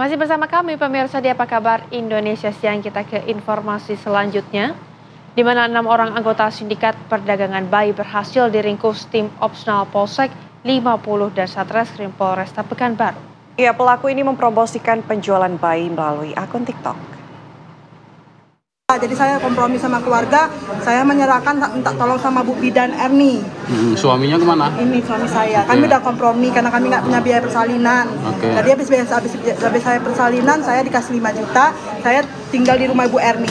Masih bersama kami pemirsa di Apa Kabar Indonesia Siang, kita ke informasi selanjutnya. Di mana 6 orang anggota sindikat perdagangan bayi berhasil diringkus tim Opsnal Polsek 50 dan Satreskrim Polresta Pekanbaru. Ya, pelaku ini mempromosikan penjualan bayi melalui akun TikTok. Jadi saya kompromi sama keluarga, saya menyerahkan minta tolong sama Bu Bidan Erni. Suaminya kemana? Ini suami saya. Kami udah kompromi karena kami nggak punya biaya persalinan. Jadi habis saya persalinan, saya dikasih 5 juta, saya tinggal di rumah Ibu Erni.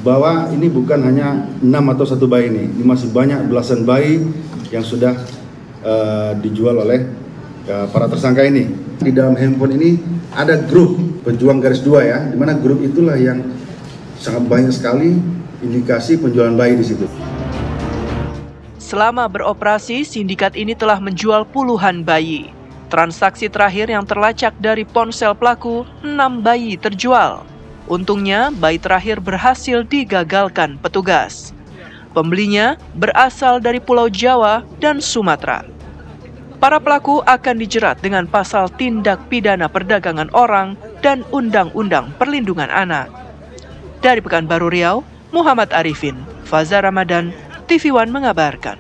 Bahwa ini bukan hanya 6 atau 1 bayi ini masih banyak belasan bayi yang sudah dijual oleh para tersangka ini. Di dalam handphone ini ada grup pejuang garis 2 ya, di mana grup itulah yang sangat banyak sekali indikasi penjualan bayi di situ. Selama beroperasi, sindikat ini telah menjual puluhan bayi. Transaksi terakhir yang terlacak dari ponsel pelaku, 6 bayi terjual. Untungnya, bayi terakhir berhasil digagalkan petugas. Pembelinya berasal dari Pulau Jawa dan Sumatera. Para pelaku akan dijerat dengan pasal tindak pidana perdagangan orang dan Undang-Undang Perlindungan Anak. Dari Pekanbaru Riau, Muhammad Arifin, Faza Ramadan, TV One mengabarkan.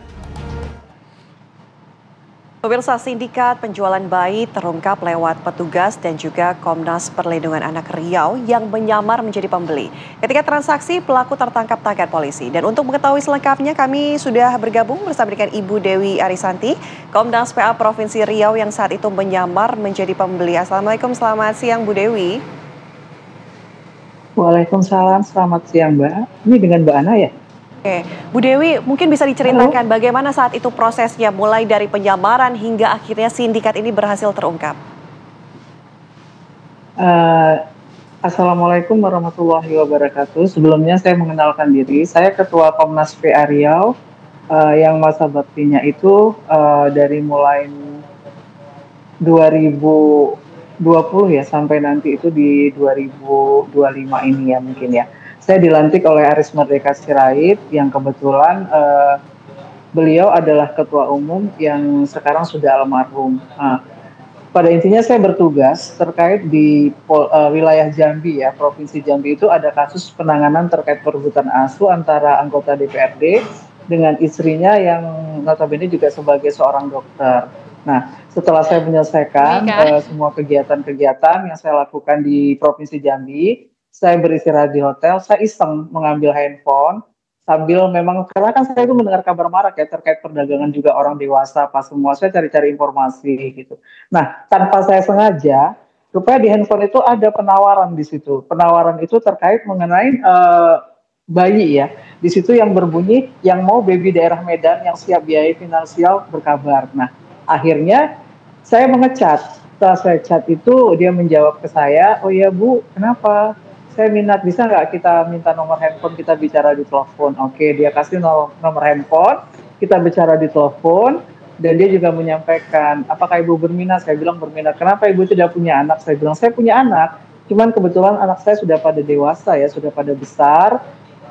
Pemirsa, sindikat penjualan bayi terungkap lewat petugas dan juga Komnas Perlindungan Anak Riau yang menyamar menjadi pembeli. Ketika transaksi, pelaku tertangkap tangan polisi. Dan untuk mengetahui selengkapnya, kami sudah bergabung bersama dengan Ibu Dewi Arisanti, Komnas PA Provinsi Riau yang saat itu menyamar menjadi pembeli. Assalamualaikum, selamat siang Bu Dewi. Waalaikumsalam, selamat siang Mbak. Ini dengan Mbak Ana ya? Oke, Bu Dewi mungkin bisa diceritakan bagaimana saat itu prosesnya mulai dari penyamaran hingga akhirnya sindikat ini berhasil terungkap. Assalamualaikum warahmatullahi wabarakatuh. Sebelumnya saya mengenalkan diri, saya Ketua Komnas PA Riau yang masa baktinya itu dari mulai 2020 ya sampai nanti itu di 2025 ini ya mungkin ya. Saya dilantik oleh Aris Merdeka Sirait yang kebetulan beliau adalah ketua umum yang sekarang sudah almarhum. Pada intinya saya bertugas terkait di wilayah Jambi ya, Provinsi Jambi itu ada kasus penanganan terkait perebutan asuh antara anggota DPRD dengan istrinya yang notabene juga sebagai seorang dokter. Nah, setelah saya menyelesaikan semua kegiatan-kegiatan yang saya lakukan di Provinsi Jambi, saya beristirahat di hotel, saya iseng mengambil handphone, sambil memang, karena kan saya itu mendengar kabar marak ya, terkait perdagangan juga orang dewasa, apa semua, saya cari-cari informasi gitu. Nah, tanpa saya sengaja, rupanya di handphone itu ada penawaran di situ. Penawaran itu terkait mengenai bayi ya, di situ yang berbunyi, yang mau baby daerah Medan, yang siap biaya finansial berkabar. Nah, akhirnya saya mengecat. Setelah saya chat itu dia menjawab ke saya, oh iya Bu, kenapa? Saya minat, bisa nggak kita minta nomor handphone, kita bicara di telepon. Oke, dia kasih nomor handphone, kita bicara di telepon, dan dia juga menyampaikan, apakah Ibu berminat? Saya bilang berminat. Kenapa Ibu tidak punya anak? Saya bilang, saya punya anak, cuman kebetulan anak saya sudah pada dewasa ya, sudah pada besar,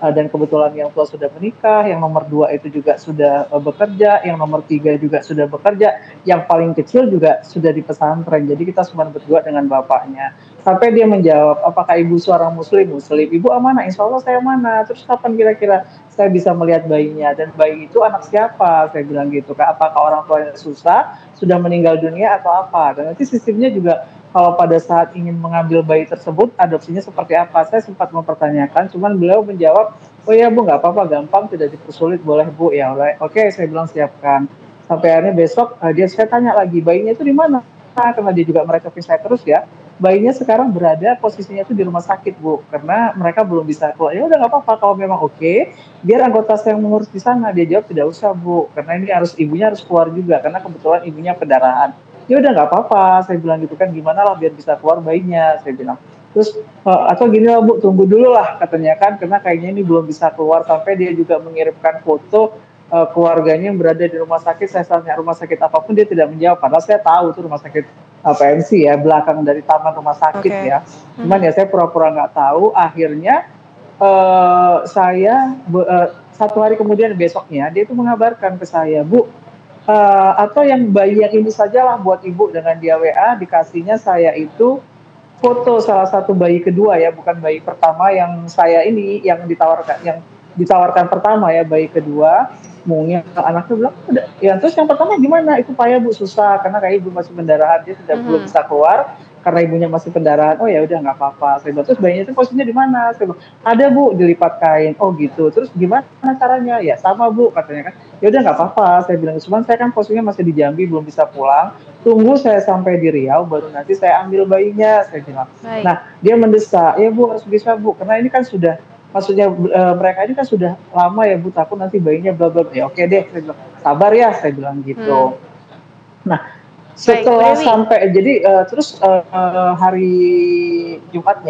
dan kebetulan yang tua sudah menikah, yang nomor 2 itu juga sudah bekerja, yang nomor 3 juga sudah bekerja, yang paling kecil juga sudah di pesantren. Jadi kita cuma berdua dengan bapaknya. Sampai dia menjawab, apakah Ibu seorang muslim? Muslim. Ibu amanah? Insya Allah saya amanah. Terus kapan kira-kira saya bisa melihat bayinya? Dan bayi itu anak siapa? Saya bilang gitu. Apakah orang tuanya susah, sudah meninggal dunia atau apa? Dan nanti sistemnya juga kalau pada saat ingin mengambil bayi tersebut, adopsinya seperti apa? Saya sempat mempertanyakan, cuman beliau menjawab, oh ya Bu, nggak apa-apa, gampang, tidak dipersulit, boleh Bu. Ya, oke, saya bilang siapkan. Sampai akhirnya besok, saya tanya lagi, bayinya itu di mana? Karena dia juga mereka saya terus ya. Bayinya sekarang berada, posisinya itu di rumah sakit Bu, karena mereka belum bisa keluar. Ya udah nggak apa-apa, kalau memang oke, biar anggota saya yang mengurus di sana. Dia jawab tidak usah Bu, karena ini ibunya harus keluar juga, karena kebetulan ibunya pendarahan. Ya udah nggak apa-apa, saya bilang gitu kan, gimana lah biar bisa keluar bayinya, saya bilang. Terus atau gini lah Bu, tunggu dulu lah katanya kan, karena kayaknya ini belum bisa keluar. Sampai dia juga mengirimkan foto keluarganya yang berada di rumah sakit. Saya tanya rumah sakit apapun, dia tidak menjawab, padahal saya tahu itu rumah sakit PMC ya, belakang dari taman rumah sakit ya. Cuman ya saya pura-pura nggak tahu. Akhirnya saya 1 hari kemudian, besoknya dia itu mengabarkan ke saya, Bu, atau yang bayi yang ini sajalah buat Ibu, dengan dia WA dikasihnya saya itu foto salah satu bayi kedua ya, bukan bayi pertama yang saya ini yang ditawarkan pertama ya, bayi kedua. Mungkin anaknya bilang, udah, ya terus yang pertama gimana? Itu payah Bu, susah karena kayak ibu masih pendarahan, dia tidak belum bisa keluar karena ibunya masih pendarahan. Oh ya udah nggak apa-apa. Saya bilang, terus bayinya itu posisinya di mana? Saya bilang, ada Bu, dilipat kain. Oh gitu. Terus gimana caranya? Ya sama Bu katanya kan. Ya udah nggak apa-apa. Saya bilang, cuman saya kan posisinya masih di Jambi, belum bisa pulang. Tunggu saya sampai di Riau, baru nanti saya ambil bayinya. Saya bilang. Baik. Nah dia mendesak, ya Bu harus bisa Bu, karena ini kan sudah maksudnya mereka ini kan sudah lama ya Bu, takut nanti bayinya bla bla. Ya oke deh, saya bilang, sabar ya, saya bilang gitu. Nah setelah sampai jadi terus hari Jumat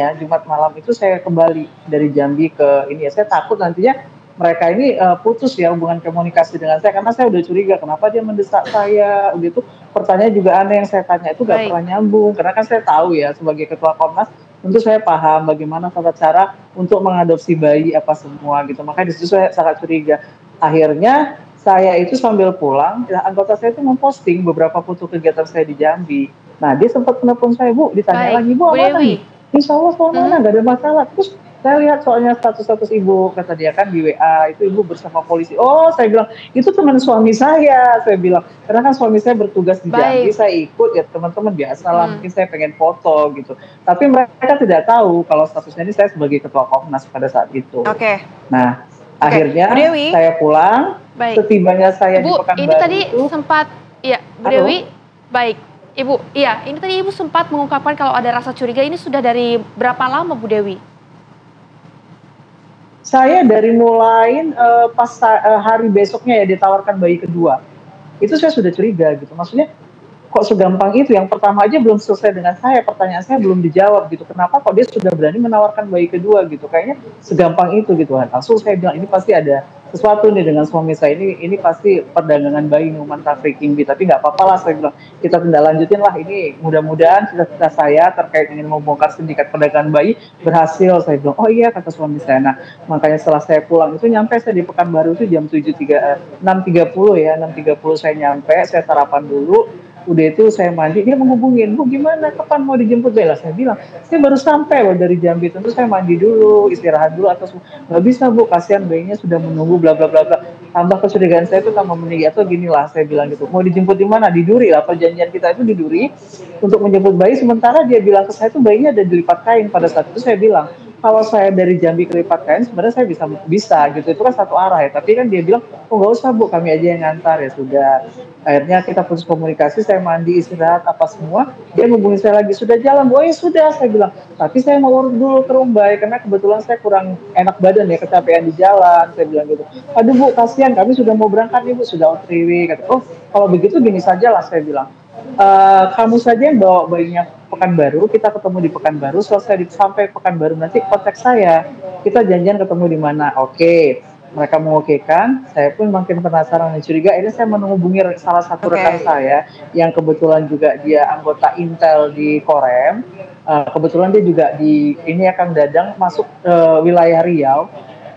malam itu saya kembali dari Jambi ke ini ya, saya takut nantinya mereka ini putus ya hubungan komunikasi dengan saya, karena saya udah curiga kenapa dia mendesak saya gitu. Pertanyaan juga aneh yang saya tanya itu gak pernah nyambung, karena kan saya tahu ya sebagai ketua Komnas tentu saya paham bagaimana tata cara untuk mengadopsi bayi apa semua gitu. Makanya di situ saya sangat curiga. Akhirnya saya itu sambil pulang, anggota saya itu memposting beberapa foto kegiatan saya di Jambi. Nah dia sempat menelpon saya, Bu, ditanya lagi, Bu aman nih? Insya Allah aman, nggak ada masalah. Terus saya lihat soalnya status ibu, kata dia kan di WA, itu ibu bersama polisi. Oh, saya bilang, itu teman suami saya bilang. Karena kan suami saya bertugas di Jambi, saya ikut, ya teman-teman biasa lah, mungkin saya pengen foto gitu. Tapi mereka tidak tahu kalau statusnya ini saya sebagai ketua Komnas pada saat itu. Nah, akhirnya saya pulang, setibanya saya di Pekanbaru. Ini tadi sempat, ya Bu Dewi, baik. Ibu, iya, ini tadi Ibu sempat mengungkapkan kalau ada rasa curiga, ini sudah dari berapa lama Bu Dewi? Saya dari mulai pas hari besoknya ya ditawarkan bayi kedua, itu saya sudah curiga gitu. Maksudnya kok segampang itu? Yang pertama aja belum selesai dengan saya, pertanyaan saya belum dijawab gitu. Kenapa kok dia sudah berani menawarkan bayi kedua gitu? Kayaknya segampang itu gitu kan. Langsung saya bilang ini pasti ada sesuatu nih dengan suami saya, ini pasti perdagangan bayi, human trafficking gitu. Tapi nggak apa-apa lah, saya bilang kita tindak lanjutin lah, ini mudah-mudahan cita-cita saya terkait ingin membongkar sindikat perdagangan bayi berhasil. Saya bilang oh iya, kata suami saya. Nah makanya setelah saya pulang itu nyampe saya di Pekanbaru itu jam 6.30 ya, 6.30 saya nyampe, saya sarapan dulu. Udah itu saya mandi, dia menghubungin, Bu gimana, kapan mau dijemput Bella? Saya bilang, saya baru sampai loh dari Jambi, tentu saya mandi dulu, istirahat dulu, atau nggak bisa Bu, kasihan bayinya sudah menunggu, bla bla bla bla. Tambah kecurigaan saya itu tambah meninggi, atau gini lah saya bilang gitu, mau dijemput di mana? Di Duri lah, perjanjian kita itu di Duri untuk menjemput bayi, sementara dia bilang ke saya itu bayinya ada dilipat kain. Pada saat itu saya bilang, kalau saya dari Jambi ke lipat kain sebenarnya saya bisa gitu, itu kan satu arah ya, tapi kan dia bilang oh nggak usah Bu, kami aja yang ngantar. Ya sudah, akhirnya kita putus komunikasi, saya mandi istirahat apa semua, dia menghubungi saya lagi, sudah jalan Bu? Oh ya sudah, saya bilang, tapi saya mau urut dulu ke Rumbai karena kebetulan saya kurang enak badan ya, kecapean di jalan. Saya bilang gitu, aduh Bu kasihan, kami sudah mau berangkat nih Bu, sudah OTW. Kata, oh kalau begitu gini saja lah, saya bilang, kamu saja yang bawa bayinya Pekanbaru, kita ketemu di Pekanbaru, selesai sampai Pekanbaru nanti kontak saya, kita janjian ketemu di mana. Oke, mereka mengokekan, saya pun makin penasaran dan curiga. Ini saya menghubungi salah satu rekan saya yang kebetulan juga dia anggota Intel di Korem. Kebetulan dia juga di ini Kang Dadang masuk wilayah Riau.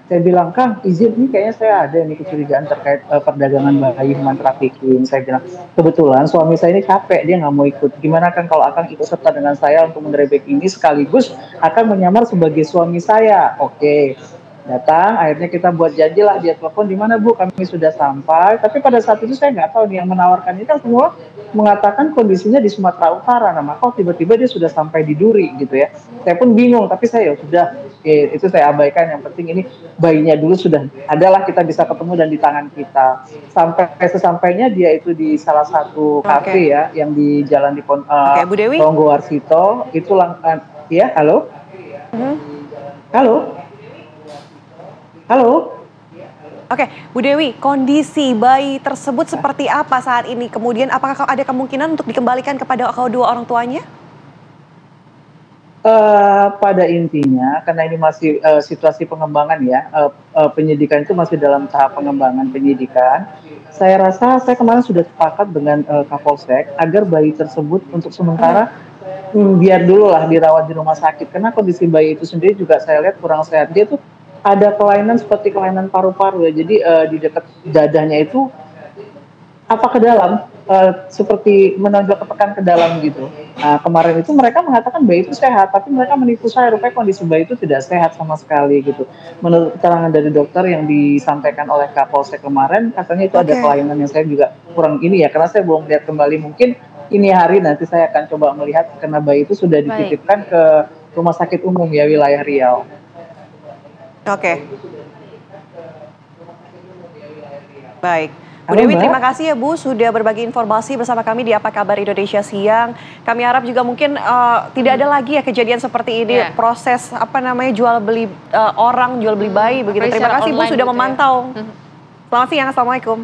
Saya bilang, Kang, izin nih kayaknya saya ada nih kecurigaan terkait perdagangan bayi, human trafficking. Saya bilang, kebetulan suami saya ini capek, dia nggak mau ikut. Gimana Kang kalau Akang ikut serta dengan saya untuk menerebek ini, sekaligus akan menyamar sebagai suami saya. Oke. Datang, akhirnya kita buat janji lah, dia telepon, di mana Bu, kami sudah sampai. Tapi pada saat itu saya nggak tahu nih, yang menawarkan ini kan semua mengatakan kondisinya di Sumatera Utara. Nah maka tiba-tiba dia sudah sampai di Duri gitu ya. Saya pun bingung, tapi saya sudah, itu saya abaikan. Yang penting ini bayinya dulu sudah adalah, kita bisa ketemu dan di tangan kita. Sampai sesampainya dia itu di salah satu kafe ya, yang di jalan di Bu Dewi? Ronggo Warsito, itu ya, halo? Halo? Halo? Oke, Bu Dewi, kondisi bayi tersebut seperti apa saat ini? Kemudian apakah ada kemungkinan untuk dikembalikan kepada kedua orang tuanya? Pada intinya, karena ini masih situasi pengembangan ya, penyidikan itu masih dalam tahap pengembangan penyidikan. Saya rasa saya kemarin sudah sepakat dengan Kapolsek agar bayi tersebut untuk sementara biar dulu lah dirawat di rumah sakit. Karena kondisi bayi itu sendiri juga saya lihat kurang sehat. Dia tuh ada kelainan seperti kelainan paru-paru ya. Jadi di dekat dadanya itu apa ke dalam, seperti menonjol ke dalam gitu. Nah, kemarin itu mereka mengatakan bayi itu sehat, tapi mereka menipu saya, rupanya kondisi bayi itu tidak sehat sama sekali gitu. Menurut keterangan dari dokter yang disampaikan oleh Kapolsek kemarin, katanya itu ada Oke. kelainan yang saya juga kurang ini ya, karena saya belum lihat kembali, mungkin ini hari nanti saya akan coba melihat karena bayi itu sudah Baik. dititipkan ke rumah sakit umum ya wilayah Riau. Oke. Baik. Bu Halo, Dewi, Mbak. terima kasih ya Bu sudah berbagi informasi bersama kami di Apa Kabar Indonesia Siang. Kami harap juga mungkin tidak ada lagi ya kejadian seperti ini, Ya. proses jual beli orang, jual beli bayi begitu. Terima Apalagi secara kasih Bu online sudah gitu ya. memantau. Selamat siang, Assalamualaikum.